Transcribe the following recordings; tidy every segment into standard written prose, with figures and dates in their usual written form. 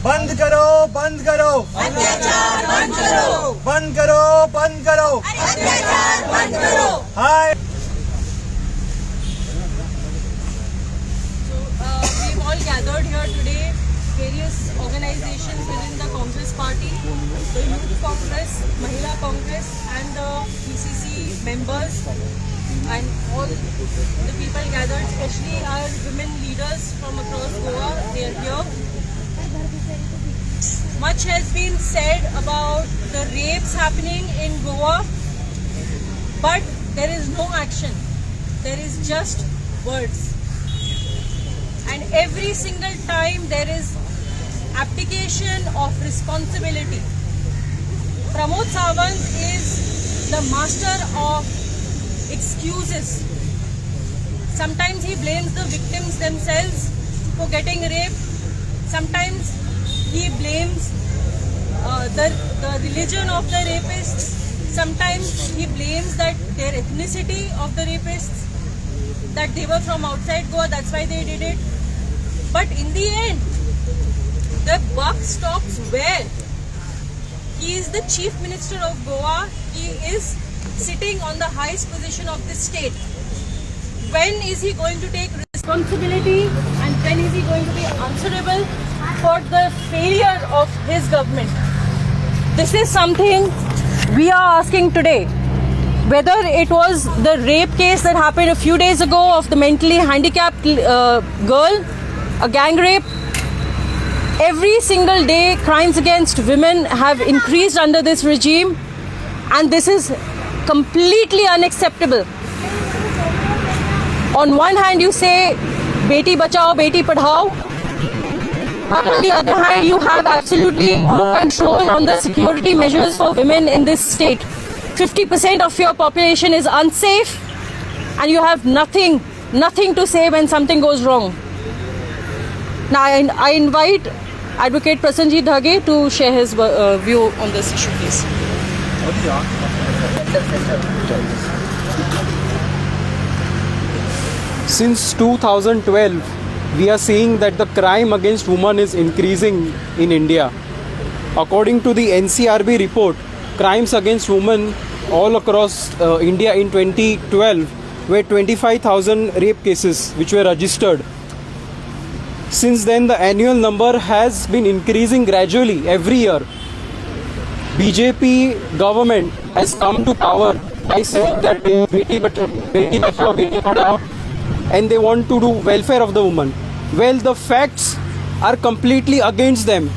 बंद करो, बंद करो अत्याचार, बंद करो, बंद करो, बंद करो अत्याचार, बंद करो। हाय We've all gathered here today, various organizations within the Congress party, the Youth Congress, Mahila Congress and the PCC members and all the people gathered, especially our women leaders from across Goa. They are here. Much has been said about the rapes happening in Goa, but there is no action. There is just words. And every single time there is abdication of responsibility. Pramod Sawant is the master of excuses. Sometimes he blames the victims themselves for getting raped. Sometimes he blames the religion of the rapists. Sometimes he blames that their ethnicity of the rapists, that they were from outside Goa, that's why they did it. But in the end, the buck stops where? He is the Chief Minister of Goa. He is sitting on the highest position of the state. When is he going to take responsibility and when is he going to be answerable for the failure of his government? This is something we are asking today. Whether it was the rape case that happened a few days ago of the mentally handicapped girl, a gang rape, every single day crimes against women have increased under this regime, and this is completely unacceptable. On one hand you say beti bachao, beti padhao. On the other hand you have absolutely no control on the security measures for women in this state. 50% of your population is unsafe and you have nothing to say when something goes wrong. Now I invite Advocate Prasanjit Dhage to share his view on this issue, please. Since 2012, we are seeing that the crime against women is increasing in India. According to the NCRB report, crimes against women all across India in 2012 were 25,000 rape cases which were registered. Since then, the annual number has been increasing gradually every year. BJP government has come to power by saying that beti bachao, beti padhao, and they want to do welfare of the woman. Well, the facts are completely against them,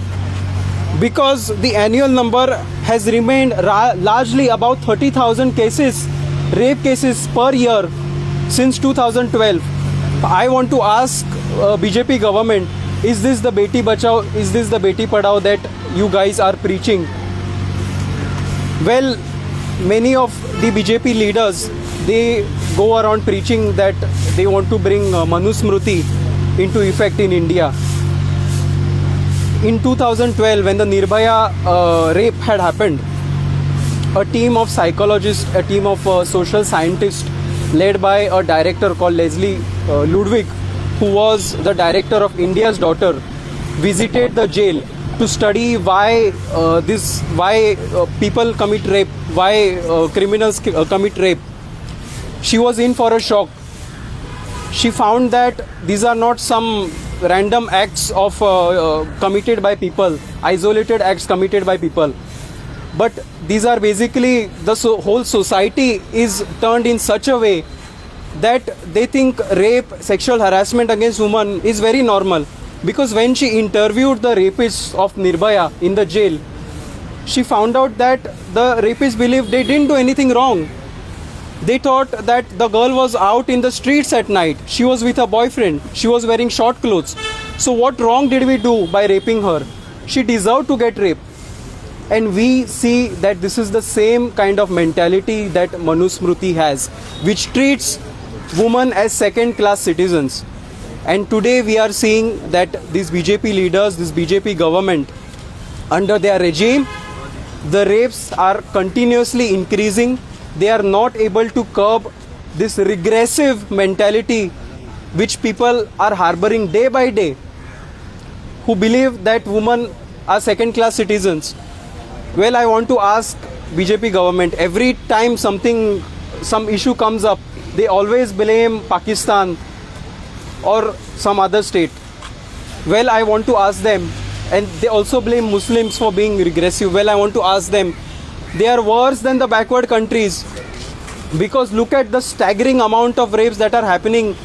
because the annual number has remained largely about 30,000 cases, rape cases per year since 2012. I want to ask BJP government, is this the beti bachao, is this the beti padhao that you guys are preaching? Well, many of the BJP leaders, they go around preaching that they want to bring Manusmriti into effect in India. In 2012, when the Nirbhaya rape had happened, a team of psychologists, a team of social scientists led by a director called Leslie Ludwig, who was the director of India's Daughter, visited the jail to study why people commit rape, why criminals commit rape. She was in for a shock. She found that these are not some random acts of committed by people, isolated acts committed by people, but these are basically the whole society is turned in such a way that they think rape, sexual harassment against women is very normal. Because when she interviewed the rapists of Nirbhaya in the jail, she found out that the rapists believed they didn't do anything wrong. They thought that the girl was out in the streets at night. She was with her boyfriend. She was wearing short clothes. So what wrong did we do by raping her? She deserved to get raped. And we see that this is the same kind of mentality that Manusmriti has, which treats women as second-class citizens. And today we are seeing that these BJP leaders, this BJP government, under their regime, the rapes are continuously increasing. They are not able to curb this regressive mentality which people are harboring day by day. who believe that women are second class citizens. Well, I want to ask BJP government, every time some issue comes up, they always blame Pakistan or some other state. Well, I want to ask them, and they also blame Muslims for being regressive. Well, I want to ask them, they are worse than the backward countries, because look at the staggering amount of rapes that are happening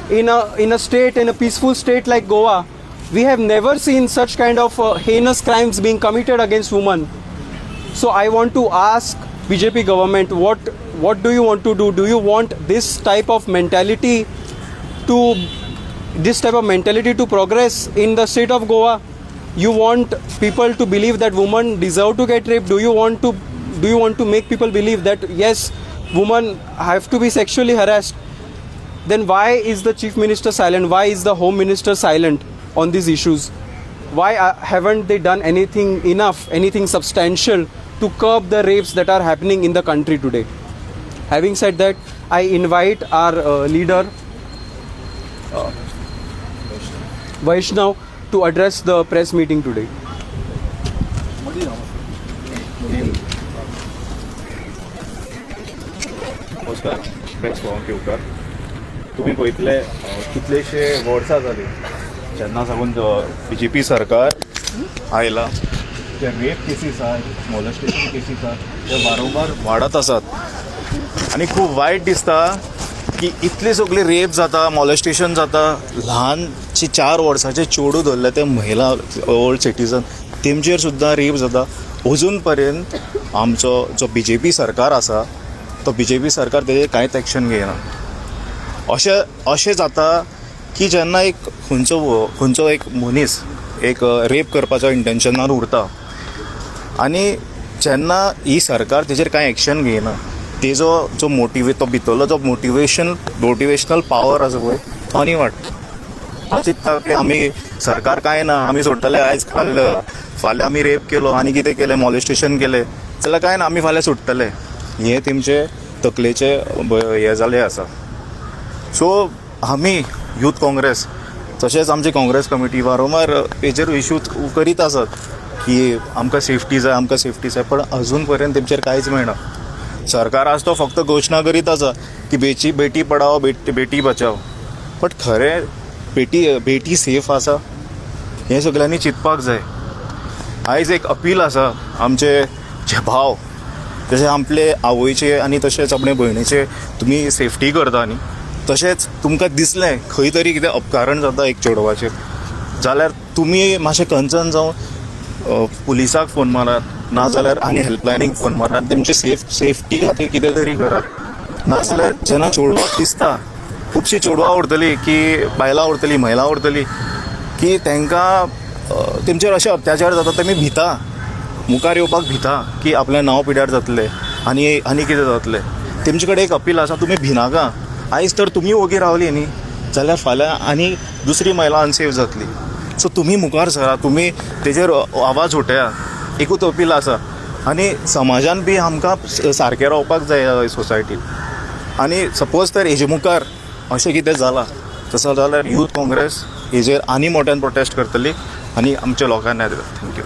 in a peaceful state like Goa. We have never seen such kind of heinous crimes being committed against women. So I want to ask BJP government, what do you want to do? Do you want this type of mentality to progress in the state of Goa? You want people to believe that women deserve to get raped? Do you want to make people believe that yes, women have to be sexually harassed? Then why is the Chief Minister silent? Why is the Home Minister silent on these issues? Why haven't they done anything substantial to curb the rapes that are happening in the country today? Having said that, I invite our leader Vaishnav to address the press meeting today. नमस्कार. Press फॉर्म केवकार. तुम्ही पळयतले कितलेशे वर्सां जाली जेन्ना साकून BJP सरकार आयला, ते रेप केसीस आहात, मॉलेस्टेशन केसीस आहात, ते वारंवार वाडत आसात आनी खूब वायट दिसता की इतले सगळे रेप जाता, मॉलेस्टेशन जाता, ल्हानशे 4 वर्साचे चेडूं धरले ते महिला ओल्ड सिटीजन, तेमचेर सुद्दां रेप जाता. अजून पर्यंत आमचो जो BJP सरकार आसा तो BJP सरकार तेजेर कांयच एक्शन घेयना. अशें जाता की जेन्ना खंयचो एक मनीस एक रेप करपाच्या इंटेंशनान उरता आनी जेन्ना ही सरकार तेजेर कांय एक्शन घेयना, तेजो जो तो भितरलो जो मोटिवेशनल पावर आसा पळय तो आनी वाडटा. चिंतता की आमी सरकार कांय ना, आमी सोडटले, आयज फाल्यां आमी रेप केलो आनी कितें केलें, मॉलेस्टेशन केलें जाल्यार कांय ना, आमी फाल्यां सुट्टले. हे तेमचे तकलेचे हे जाले आसा. सो आमी यूथ काँग्रेस तशेंच आमची काँग्रेस कमिटी वारंवार हेजेर इश्यू करीत आसात की आमकां सेफ्टी जाय, पण अजून पर्यंत तेमचेर कांयच मेळना. सरकार आज तो फक्त घोशणा करीत आसा की बेटी पढाओ बेटी बचाओ, बट खरें बेटी सेफ आसा हें सगळ्यांनी चिंतपाक जाय. आयज एक अपील आसा आमचे जे भाव, जशें आपले आवयचे आनी तशेंच आपणे भयणीचे तुमी सेफ्टी करता न्ही, तशेंच तुमकां दिसलें खंय तरी कितें अपकारण जाता एक चेडवाचेर, जाल्यार तुमी मातशें कन्सर्न जावन पुलिसाक फोन मारात, नाजाल्यार आनी हेल्पलायनीक फोन मारात, तेमचे सेफ्टी खातीर कितें तरी करात. नाजाल्यार जेन्ना चेडवाक दिसता, खुबशीं चेडवां उरतलीं की बायलां उरतलीं, महिला उरतलीं की तांकां तेमचेर अशे अत्याचार जाता, तेमी भिता, मुखार येवपाक भिता की आपलें नांव पिड्यार जातलें आनी कितें जातलें. तेमचे कडेन एक अपील आसा, तुमी भिनाका. आयज तर तुमी ओगी रावली न्ही जाल्यार फाल्यां आनी दुसरी महिला अनसेफ जातली. सो तुमी मुखार सरा, तुमी तेजेर आवाज उठया, एकूच अपील आसा. आनी समाजान बी आमकां सारकें रावपाक जाय सोसायटीन. आनी सपोज तर हेजे मुखार अशें कितें जालां तसो जाल्यार यूथ काँग्रेस हेजेर आनी मोठ्यान प्रोटेस्ट करतली आनी आमच्या लोकांक न्याय दितली. थँक्यू.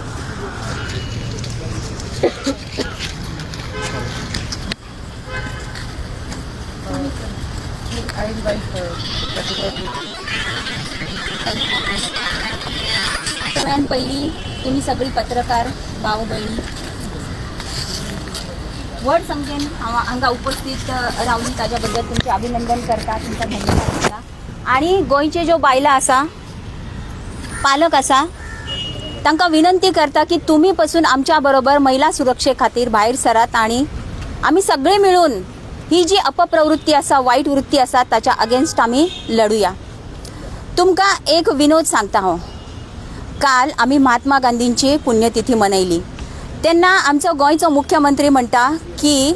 सगळ्यात पहिली तुम्ही सगळी पत्रकार भाऊ बहिणी व्हड संख्येन हांगा उपस्थित रावली ताज्याबद्दल तुमचे अभिनंदन करता, तुमचा धन्यवाद करता. आणि गोंयचे ज्यो बायलां आसा, पालक आसा, तांकां विनंती करता की तुम्ही पासून आमच्या बरोबर महिला सुरक्षे खातीर भायर सरात आणि आम्ही सगळे मिळून ही जी अपप्रवृत्ती आसा, वाईट वृत्ती आसा, ताच्या अगेन्स्ट आम्ही लढूया. तुमकां एक विनोद सांगता हांव. काल आम्ही महात्मा गांधींची पुण्यतिथी मनयली तेन्ना आमचो गोंयचो मुख्यमंत्री म्हणटा की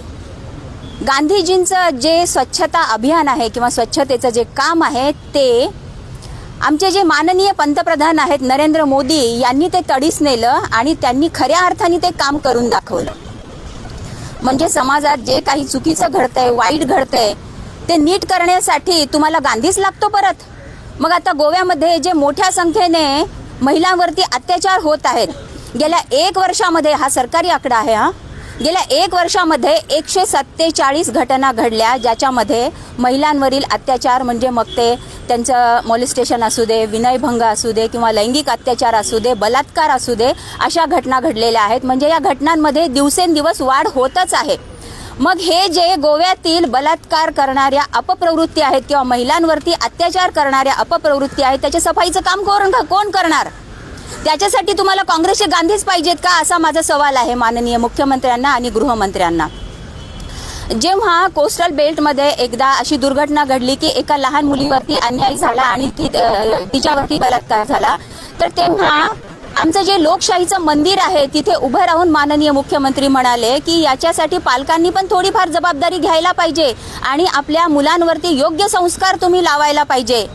गांधीजींचं जे स्वच्छता अभियान आहे किंवा स्वच्छतेचं जे काम आहे ते आमचे जे माननीय पंतप्रधान आहेत नरेंद्र मोदी यांनी ते तडीस नेलं आणि त्यांनी खऱ्या अर्थाने ते काम करून दाखवलं. म्हणजे समाजात जे काही चुकीचं घडतंय, वाईट घडतंय ते नीट करण्यासाठी तुम्हाला गांधीच लागतो परत. मग आता गोव्यामध्ये जे मोठ्या संख्येने महिलांवरती अत्याचार होत आहेत. गेल्या 1 वर्षामध्ये, हा सरकारी आकडा आहे हा, गेल्या 1 वर्षामध्ये 147 घटना घडल्या ज्याच्यामध्ये महिलांवरील अत्याचार म्हणजे मग ते त्यांचं मॉलिस्टेशन असू दे, विनयभंग असू दे किंवा लैंगिक अत्याचार असू दे, बलात्कार असू दे, अशा घटना घडलेल्या आहेत. म्हणजे या घटनांमध्ये दिवसेंदिवस वाढ होतच आहे. मग हे जे गोव्यातील बलात्कार करणाऱ्या अपप्रवृत्ती आहेत किंवा महिलांवरती अत्याचार करणाऱ्या अपप्रवृत्ती आहेत त्याच्या सफाईचं काम कोण करणार? त्याच्यासाठी तुम्हाला काँग्रेसचे गांधीच पाहिजेत का, असा माझा सवाल आहे माननीय मुख्यमंत्र्यांना आणि गृहमंत्र्यांना. जेव्हा कोस्टल बेल्टमध्ये एकदा अशी दुर्घटना घडली की एका लहान मुलीवरती अन्याय झाला आणि तिच्यावरती बलात्कार झाला, तर तेव्हा आमचं जे लोकशाहीचं मंदिर आहे तिथे उभं राहून माननीय मुख्यमंत्री म्हणाले की याच्यासाठी पालकांनी पण थोडीफार जबाबदारी घ्यायला पाहिजे आणि आपल्या मुलांवरती योग्य संस्कार तुम्ही लावायला पाहिजे.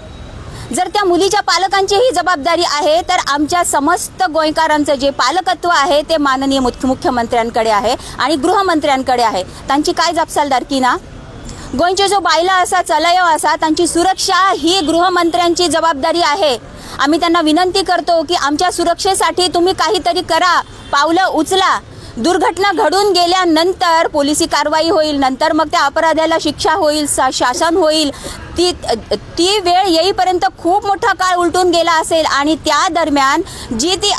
जर त्या मुलीच्या पालकांची ही जबाबदारी आहे तर आमच्या समस्त गोंयकारांचं जे पालकत्व आहे ते माननीय मुख्यमंत्र्यांकडे आहे आणि गृहमंत्र्यांकडे आहे. त्यांची काय जापसालदारकी ना? गोंयचे जो बायला असा चलयो असा त्यांची सुरक्षा ही गृहमंत्र्यांची जबाबदारी आहे. आम्ही त्यांना विनंती करतो की आमच्या सुरक्षेसाठी तुम्ही काहीतरी करा, पावलं उचला. दुर्घटना घडून गेल्यानंतर पोलिसी कारवाई होईल, नंतर मग त्या अपराध्याला शिक्षा होईल, शासन होईल. ती वेळ येईपर्यंत खूप मोठा काळ उलटून गेला असेल आणि त्या दरम्यान जी ती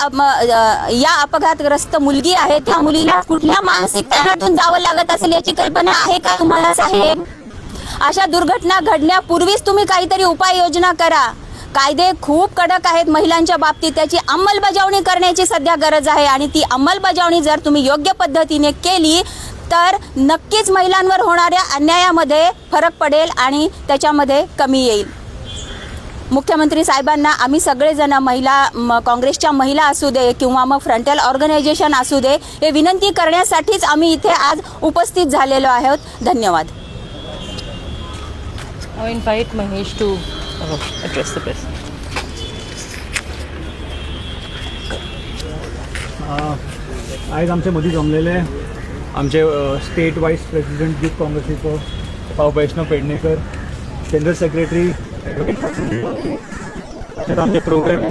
या अपघातग्रस्त मुलगी आहे त्या मुलीला कुठल्या मानसिक तणावातून जावं लागत असेल याची कल्पना आहे का तुम्हाला साहेब? अशा दुर्घटना घडण्यापूर्वीच तुम्ही काहीतरी उपाययोजना करा. कायदे खूप कडक आहेत महिलांच्या बाबतीत, त्याची अंमलबजावणी करण्याची सध्या गरज आहे आणि ती अंमलबजावणी जर तुम्ही योग्य पद्धतीने केली तर नक्कीच महिलांवर होणाऱ्या अन्यायामध्ये फरक पडेल आणि त्याच्यामध्ये कमी येईल. मुख्यमंत्री साहेबांना आम्ही सगळेजण काँग्रेसच्या महिला असू दे किंवा मग फ्रंटल ऑर्गनायझेशन असू दे, हे विनंती करण्यासाठीच आम्ही इथे आज उपस्थित झालेलो आहोत. धन्यवाद. I invite Mahesh to address the press. आज आमचे मदीं जमलेले आमचे स्टेट वाईस प्रेसिडेंट युथ काँग्रेसीचो भाऊ वैष्णव पेडणेकर, जनरल सेक्रेटरी आमचे प्रोग्राम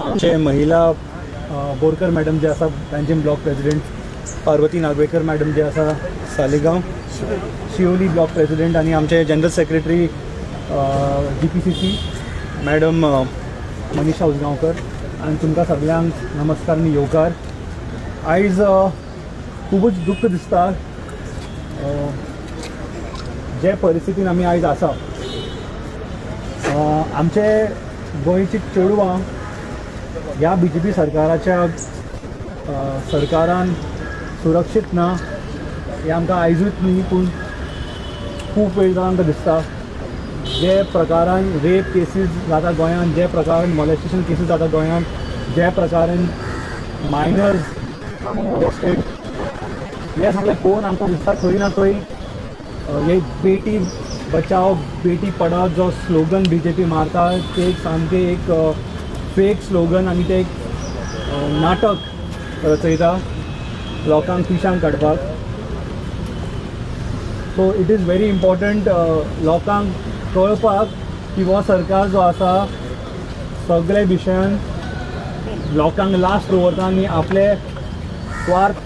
आमचे महिला बोरकर मॅडम जे आसा तांचे block president, Parvati Nagwekar madam जे आसा सालेगांव शिवोली ब्लॉक प्रेसिडेंट आणि आमचे general secretary GPCC madam Manisha Usgaonkar. आणि तुमकां सगळ्यांक नमस्कार आनी येवकार. आयज खूबच दुख्ख दिसता जे परिस्थितीन आमी आयज आसा. आमचे गोंयची चेडवां ह्या BJP सरकाराच्या सरकारान सुरक्षीत ना हे आमकां आयजूच न्ही पूण खूब वेळ जावन आमकां दिसता. जे प्रकारान रेप केसीस जाता गोंयांत, जे प्रकारान मॉलेस्टेशन केसीस जाता गोंयांत, जे प्रकारान मायनर्स हे सगळें पळोवन आमकां दिसता खंय ना खंय हे बेटी बचाव बेटी पढाव जो स्लोगन BJP मारता ते एक सामकें एक फेक स्लोगन आनी ते एक नाटक रचयता लोकांक पिश्यांक काडपाक. So it is very important लोकांक कळपाक की हो सरकार जो आसा सगळे विशयान लोकांक लास्ट दवरता आनी आपले स्वार्थ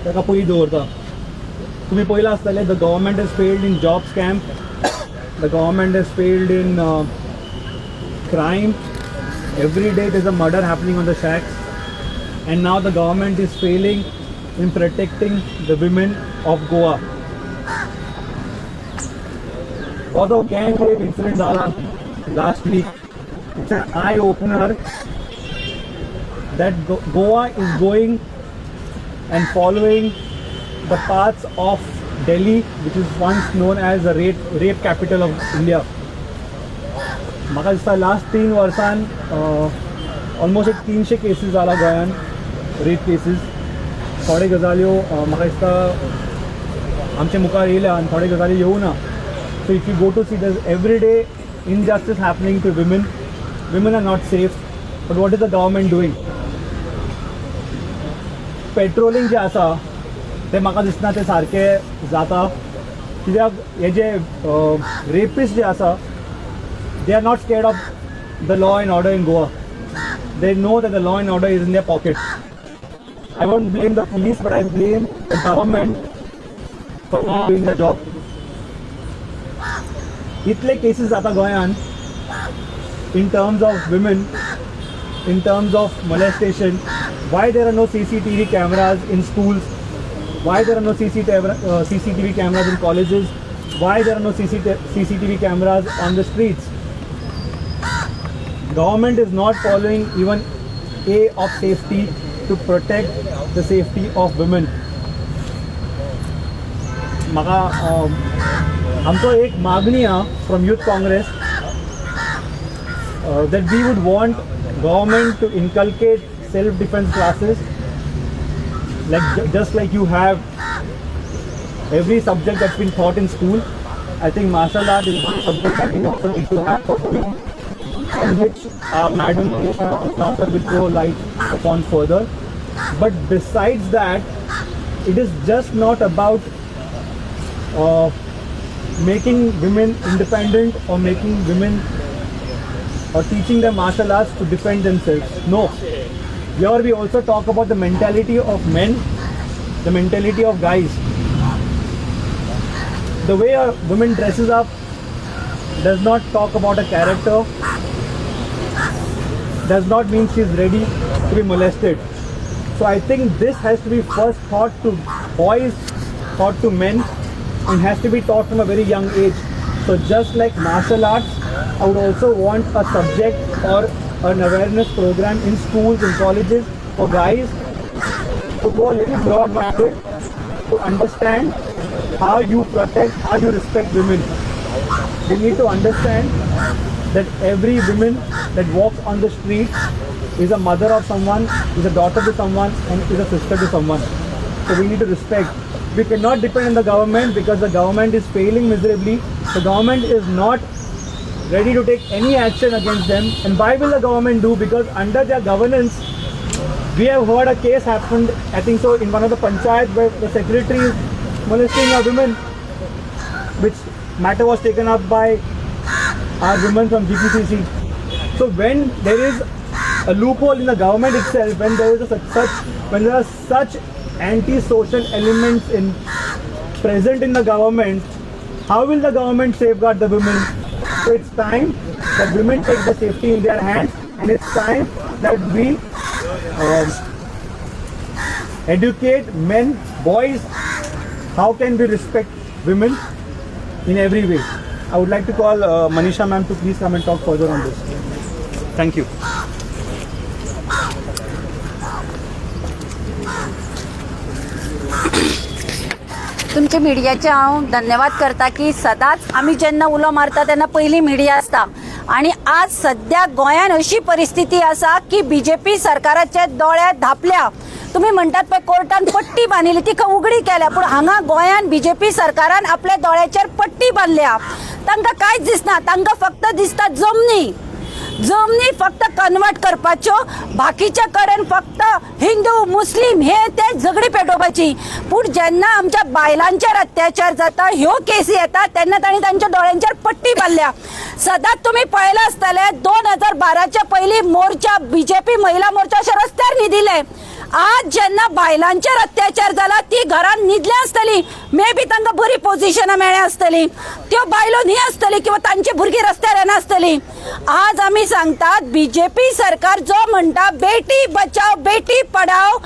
ताका पयलीं दवरता. तुमी पळयलां आसतलें the government is failed in job scam, the government is failed in crime. Every day there's a murder happening on the shacks, and now the government is failing in protecting the women of Goa. Although gang rape incident last week, it's an eye opener that Goa is going and following the paths of Delhi, which is once known as the rape capital of India. म्हाका दिसता last 3 वर्सान almost एक 300 cases जाला गोंयान, rape cases. थोडे गजाल्यो म्हाका दिसता आमचे मुखार येयल्या आनी थोडे गजाली येवना. So if you go to see there every day injustice happening to women are not safe. But what is the government doing? Patrolling जे आसा ते म्हाका दिसना ते सारकें जाता, कित्याक हे जे रेपिस्ट जे आसा they are not scared of the law and order in Goa. They know that the law and order is in their pocket. I won't blame the police, but I blame the government for not doing their job. इतले cases आता गोंयान in terms of women, in terms of molestation. Why there are no CCTV cameras in schools? Why there are no CCTV cameras in colleges? Why there are no CCTV cameras on the streets? Government is not following even A of safety to protect the safety of women. म्हाका आमचो एक मागणी आहा from Youth Congress that we would want government to inculcate self-defense classes, like just like you have every subject that's been taught in school. I think martial art is one subject that we also need to have, on which Madam will throw light upon further. But besides that, it is just not about making women independent or making women or teaching them martial arts to defend themselves. No. Here we also talk about the mentality of men, the mentality of guys. The way a woman dresses up does not talk about a character, does not mean she is ready to be molested. So I think this has to be first taught to boys, taught to men, and has to be taught from a very young age. So just like martial arts, I would also want a subject or an awareness program in schools and colleges for guys to go a little broad-minded, to understand how you protect, how you respect women. We need to understand that every woman that walks on the street is a mother of someone, is a daughter to someone, and is a sister to someone. So we need to respect. We cannot depend on the government because the government is failing miserably. The government is not ready to take any action against them. And why will the government do? Because under their governance, we have heard a case happened, I think so, in one of the panchayat where the secretary is molesting a woman, which matter was taken up by our women from GPCC. So when there is a loophole in the government itself, when there is when there are such anti-social elements present in the government, how will the government safeguard the women? So it's time that women take the safety in their hands, and it's time that we educate men, boys, how can we respect women in every way. I would like to call Manisha ma'am to please come and talk further on this. Thank you. तुमचे मिडियाचे हांव धन्यवाद करता की सदांच आमी जेन्ना उलो मारता तेन्ना पयली मिडिया आसता आणि आज सध्या गोंयान अशी परिस्थिती आसा की बीजेपी सरकाराचे दोळे धापल्या. तुम्ही म्हणटात पळय कोर्टान पट्टी बांदिली ती उगडी केल्या, पूण हांगा गोंयान बीजेपी सरकारान आपल्या दोळ्याचेर पट्टी बांदल्या. तांकां कांयच दिसना, तांकां फक्त दिसता जमनी फक्त कन्वर्ट करपाच्यो, बाकीच्या कडेन फक्त हिंदू मुस्लिम हे ते झगडी पेटोवपाची. पूण जेन्ना आमच्या बायलांचेर अत्याचार जाता, ह्यो केसी येता, तेन्ना तांणी तांच्या दोळ्यांचेर पट्टी बांदल्या. सदांच तुम्ही पळयलें आसतलें 2012च्या पयलीं मोर्चा बीजेपी महिला मोर्चा अशे रस्त्यार न्हिदिले. आज जेन्ना बायलांचेर अत्याचार जाला ती घरान न्हिदल्या आसतली, मे बी तांकां बरी पोझिशनां मेळ्ळ्या आसतली, त्यो बायलो न्ही आसतली किंवा तांची भुरगीं रस्त्यार येनासतली. आज आमी सांगतात बीजेपी सरकार जो म्हणटा बेटी बचाव बेटी पढाव,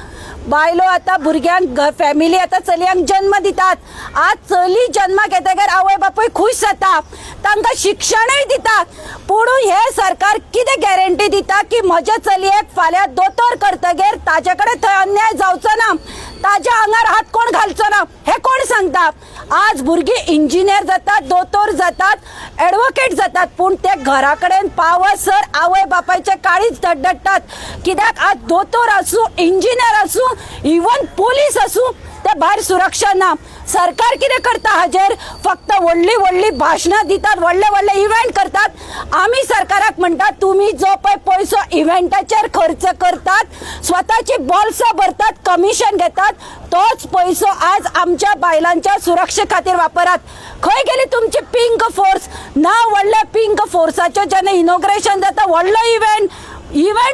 बायलो आता भुरग्यांक फॅमिली आता चलयांक जन्म दितात. आज चली जन्माक येतकीर आवय बापूय खुश जाता, तांकां शिक्षणय दितात. पूण हे सरकार कितें गॅरंटी दिता की म्हज्या चलयेक फाल्यां दोतोर करतकीर ताजे कडेन थंय अन्याय जावचो ना, ताज्या आंगार हात कोण घालचो ना, हे कोण सांगता? आज भुरगीं इंजिनियर जातात, दोतोर जातात, एडवोकेट जातात, पूण ते घरा कडेन पावसर आवय बापायचे काळीज धडधडटात. कित्याक आज दोतोर आसूं, इंजिनियर आसूं, इवन पोलीस आसूं, ते भायर सुरक्षा ना. सरकार कितें करता हाजेर फक्त व्हडली भाशणां दितात, व्हडले इव्हेंट करतात. आमी सरकाराक म्हणटा तुम्ही जो पळय पयसो इव्हेंटाचेर खर्च करतात, स्वताची बॉल्सां भरतात, कमिशन घेतात, तोच पयसो आज आमच्या बायलांच्या सुरक्षे खातीर वापरात. खंय गेली तुमची पिंक फोर्स? ना व्हडले पिंक फोर्साचें जेन्ना इनॉग्रेशन जाता व्हडलो इव्हेंट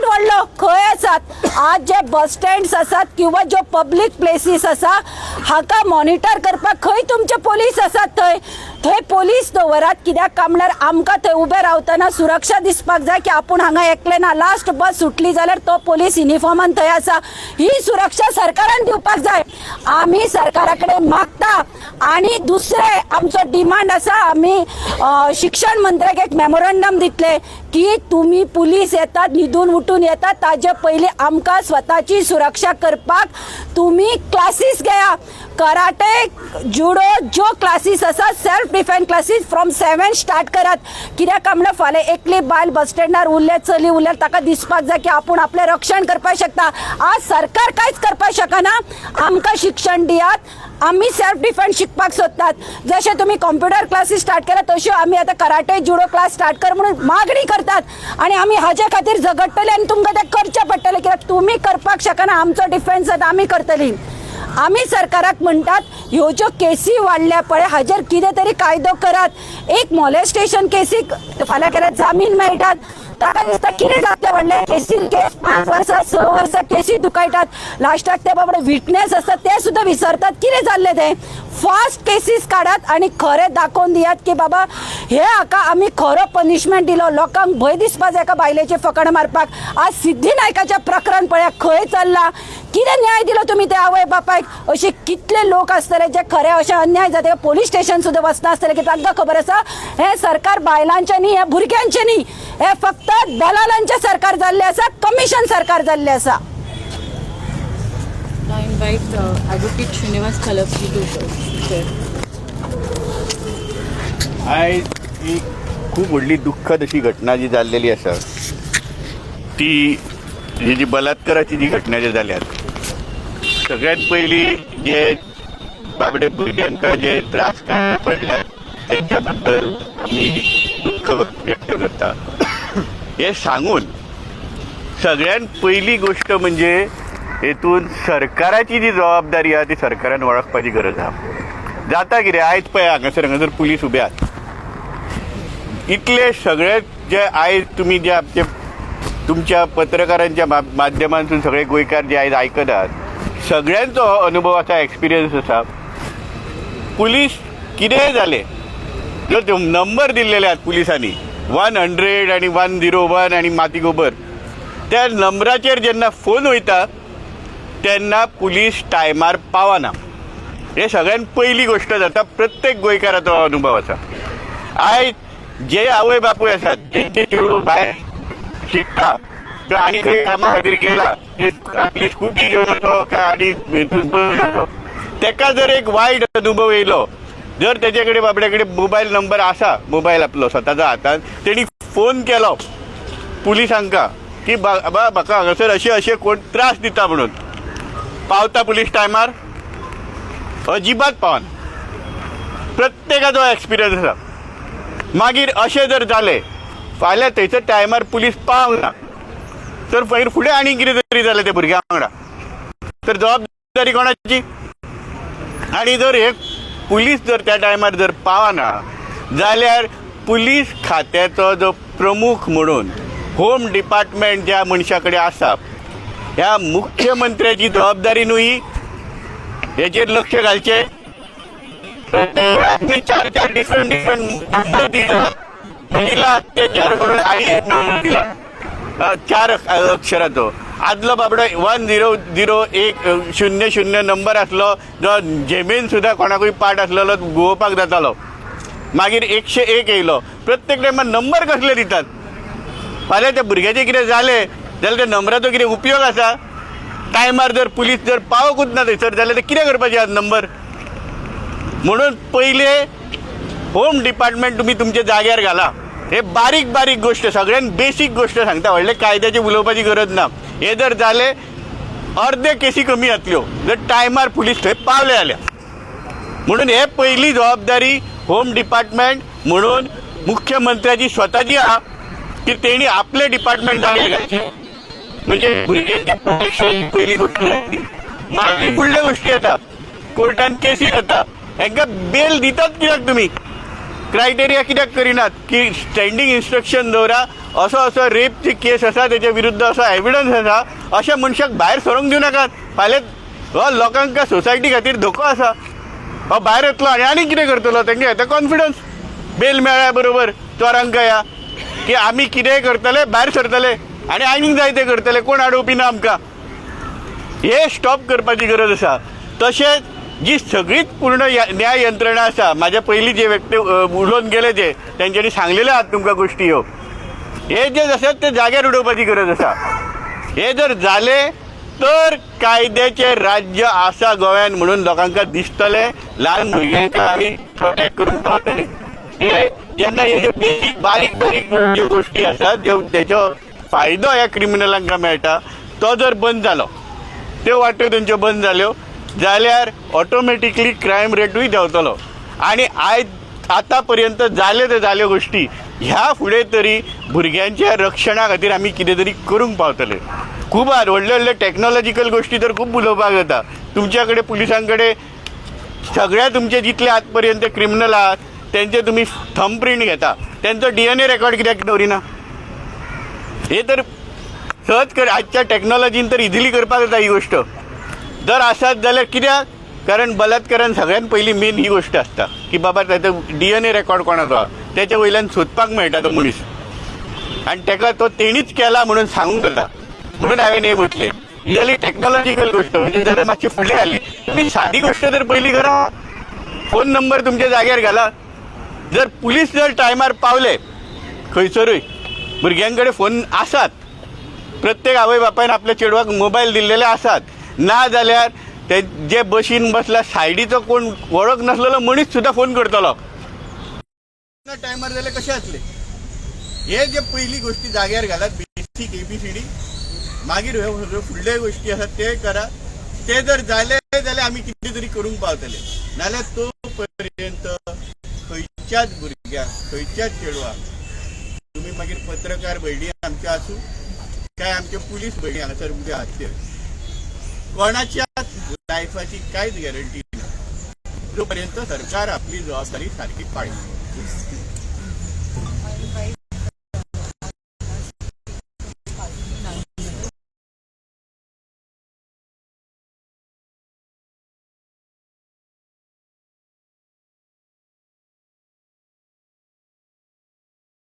व्हडलो खंय आसात? आज जे बस स्टँड्स आसात किंवा ज्यो पब्लीक प्लेसीस आसा हाका मॉनिटर करपाक खंय तुमचे पोलीस आसात? थंय पोलीस दवरात. कित्याक काय म्हणल्यार आमकां थंय उबे रावतना सुरक्षा दिसपाक जाय की आपूण हांगा एकले ना. लास्ट बस सुटली जाल्यार तो पोलीस युनिफॉर्मान थंय आसा. ही सुरक्षा सरकारान दिवपाक जाय. आमी सरकारा कडेन मागता. आणि दुसरे आमचो डिमांड आसा, आमी शिक्षण मंत्र्याक एक मेमोरंडम दितले की तुम्ही पुलीस येतात न्हिदून उठून येतात ताजे पयलीं आमकां स्वताची सुरक्षा करपाक तुम्ही क्लासीस घेया. कराटे, जुडो ज्यो क्लासीस आसा self defence classes from 7 start करात. कित्याक काय म्हणल्यार फाल्यां एकली बायल बस स्टँडार उरले चली उरल्यार ताका दिसपाक जाय की आपूण आपलें रक्षण करपाक शकता. आज सरकार कांयच करपाक शकना. आमकां शिक्षण दियात. आम्ही सेल्फ डिफेन्स शिकपाक सोदतात. जशें तुम्ही कॉम्प्युटर क्लासीस स्टार्ट केला तश्यो आमी आतां कराटे जुडो क्लास स्टार्ट कर म्हणून मागणी करतात. आणि आमी हाजे खातीर झगडटले आनी तुमकां तें करचें पडटलें. कित्याक तुमी करपाक शकना, आमचो डिफेन्स आतां आमी करतलीं. आमी सरकाराक म्हणटात ह्यो ज्यो केसी वाडल्या पळय हाजेर कितें तरी कायदो करात. एक मॉलेस्टेशन केसीक फाल्यां केल्यार जामीन मेळटात. ताका दिसता कितें जातलें व्हडलें केसीन केस 5 वर्सां 6 वर्सां केसी दुखयतात. लास्टाक ते बाबडे विटनेस आसतात ते सुद्दां विसरतात कितें जाल्लें तें. फास्ट केसीस काडात आणि खरें दाखोवन दियात की बाबा हे हाका आमी खरो पनिशमेंट दिलो. लोकांक भंय दिसपा जाय का बायलेचे फकाण मारपाक. आज सिद्धीनायकाचें प्रकरण पळया खंय चल्लां. कितें न्याय दिलो तुमी त्या आवय बापायक? अशे कितले लोक आसतले जे खरे अशे अन्याय जाते पोलीस स्टेशन सुद्दां वचना आसतले की तांकां खबर आसा हे सरकार बायलांचें न्ही, हे भुरग्यांचें न्ही, हे फक्त दलालांचें सरकार जाल्लें आसा, कमिशन सरकार जाल्लें आसा. Now invite Advocate Srinivas Khalapji to share. आयज एक खूब व्हडली दुख्खद अशी घटना जी जाल्लेली आसा ती जी बलात्काराची जी घटना ज्यो जाल्यात. सगळ्यात पयली जे बाबडे भुरग्यांक जे त्रास पडल्यात तेच्या बद्दल आमी दुख्ख व्यक्त करता. हे सांगून सगळ्यात पहिली गोष्ट म्हणजे हेतून सरकाराची जी जबाबदारी आहा ती सरकारान वळखपाची गरज आहा. जाता कितें आयज पळय हांगासर पुलीस उबे आहात. इतले सगळे जे आयज तुमी जे आमचे तुमच्या पत्रकारांच्या माध्यमांतून सगळे गोंयकार जे आयज आयकत आहात सगळ्यांचो हो अनुभव आसा, एक्सपिरियन्स आसा. पुलीस कितेंय जालें जर नंबर दिल्लेले आहात पुलिसांनी 100 आणि 101 आणि मातीगोबर त्या नंबराचेर जेन्ना फोन वयता तेन्ना पुलीस टायमार पावना. हे सगळ्यात पहिली गोष्ट जाता. प्रत्येक गोंयकाराचो अनुभव आसा. आयज जे आवय बापूय आसात तेंचे चेडूं भायर शिकता तो आनी खंय कामा खातीर गेला आपली स्कूटी घेवन वचो आनी तेका जर एक वायट अनुभव येयलो जर तेजे कडेन बाबड्या कडेन मोबायल नंबर आसा, मोबायल आपलो स्वताच्या हातांत, तेणी फोन केलो पुलिसांक की बाबा म्हाका हांगासर अशें अशें कोण त्रास दिता म्हणून, पावता पुलीस टायमार? अजिबात पावना. प्रत्येकाचो एक्सपिरियन्स आसा. मागीर अशें जर जालें फाल्यां थंयसर टायमार पुलीस पावंक ना तर मागीर फुडें आनी कितें तरी जालें त्या भुरग्यां वांगडा तर जबाबदारी कोणाची? आनी जर हे पुलीस जर त्या टायमार जर पावना जाल्यार पुलीस खात्याचो जो प्रमुख म्हणून होम डिपार्टमेंट ज्या मनशा कडेन आसा ह्या मुख्यमंत्र्याची जबाबदारी न्हू ही? हेचेर लक्ष घालचें. 4 डिफरंट महिला अत्याचार करून दिला 4 अक्षराचो. आदलो बाबडो 100100 नंबर आसलो जो जेमेन सुद्दां कोणाकूय पाठ आसलेलो गोवपाक जातालो. मागीर 101 येयलो. प्रत्येक टायमार नंबर कसले दितात? फाल्यां त्या भुरग्याचें कितें जालें जाल्यार त्या नंबराचो कितें उपयोग आसा? टायमार जर पुलीस जर पावकूच ना थंयसर जाल्यार ते कितें करपाचें आहात नंबर? म्हणून पयले होम डिपार्टमेंट तुमी तुमच्या जाग्यार घाला. हे बारीक बारीक गोश्ट, सगळ्यात बेसीक गोश्ट सांगता. व्हडले कायद्याची उलोवपाची गरज ना. हे जर जालें अर्धे केसी कमी जातल्यो जर टायमार पुलीस थंय पावले जाल्यार. म्हणून हे पयली जबाबदारी होम डिपार्टमेंट म्हणून मुख्यमंत्र्याची स्वताची आहा की तेणी आपले डिपार्टमेंट घालचे. म्हणजे भुरग्यांचे प्रोटेक्शन पयली गोष्ट जातली. मागीर फुडल्यो गोष्टी येता, कोर्टान केसी जाता, हांकां बेल दितात कित्याक तुमी? क्रायटेरिया कित्याक करिनात की स्टँडींग इन्स्ट्रक्शन दवरा, असो रेपची केस आसा तेच्या विरुद्ध असो एविडन्स आसा, अशा मनशाक भायर सरोंक दिवं नाकात. फाल्यां हो लोकांक सोसायटी खातीर धोको आसा. हो भायर येतलो आनी कितें करतलो? तांकां येता कॉन्फिडन्स, बेल मेळ्ळ्या बरोबर चोरांक या की आमी कितेंय करतले, भायर सरतले आनी आनीक जाय ते करतले, कोण आडोवपी ना आमकां. हे स्टॉप करपाची गरज आसा. तशेंच जी सगळीच पूर्ण न्याय यंत्रणा आसा, म्हाज्या पयलीं जे व्यक्ती उलोवन गेले जे तेंच्यांनी सांगलेले आहात तुमकां गोश्टी ह्यो, हे जे आसात ते जाग्यार उडोवपाची गरज आसा. हे जर जाले तर कायद्याचे राज्य आसा गोंयान म्हणून लोकांक दिसतले. ल्हान भुरग्यांक आमी प्रोटेक्ट करून पावतले. जेन्ना हे बेसीक बारीक ज्यो गोश्टी आसात ज्यो तेचो फायदो ह्या क्रिमिनलांक मेळटा, तो जर बंद जालो, त्यो वाट्यो तेंच्यो बंद जाल्यो जाल्यार ऑटोमॅटिकली क्रायम रेटूय देंवतलो. आनी आतां पर्यंत जाल्यो त्यो जाल्यो गोश्टी ह्या फुडें तरी भुरग्यांच्या रक्षणा खातीर आमी कितें तरी करूंक पावतले. खूब व्हडले व्हडले टॅक्नॉलॉजिकल गोश्टी तर खूब उलोवपाक जाता. तुमच्या कडेन पुलिसां कडेन सगळ्या तुमचे जितले आत पर्यंत क्रिमिनल आहात तेंचे तुमी थंब प्रिंट घेता, तेंचो DNA रेकॉर्ड कित्याक दवरिना? हे तर सहज कर. आजच्या टॅक्नॉलॉजीन तर इजिली करपाक जाता ही गोश्ट. जर आसात जाल्यार कित्याक? कारण बलात्कारान सगळ्यात पयली मेन ही गोश्ट आसता की बाबा ताचो DNA रेकॉर्ड कोणाचो आहा, त्याच्या वयल्यान सोदपाक मेळटा तो मनीस, आनी ताका तो तेणीच केला म्हणून सांगूंक जाता. म्हणून हांवें हे म्हटलें ही जाली टॅक्नॉलॉजिकल गोश्ट. म्हणजे जाल्यार मातशी फुडें आली. तुमी सादी गोश्ट तर पयली करा. फोन नंबर तुमच्या जाग्यार घाला. जर पुलीस जर टायमार पावले खंयसरूय, भुरग्यां कडेन फोन आसात, प्रत्येक आवय बापायन आपल्या चेडवाक मोबायल दिल्लेले आसात, ना जाल्यार ते जे बशीन बसला सायडीचो कोण वळख नासलेलो मनीस सुद्धा फोन करतलो. टायमार जाल्यार कशें जातलें? हे जे पयली गोश्टी जाग्यार घालात, बेसीक ABCD, मागीर ह्यो सगळ्यो फुडल्यो गोश्टी आसात ते करा. ते जर जाले जाल्यार आमी कितें तरी करूंक पावतले. नाल्यार तो पर्यंत खंयच्याच भुरग्याक, खंयच्याच चेडवाक तुमी मागीर पत्रकार भयणी आमचे आसूं काय आमचे पुलीस भयणी हांगासर उद्या हाडचे, कोणाच्याच लायफाची कांयच गॅरंटी ना जो पर्यंत सरकार आपली जबाबदारी सारकी पाळना.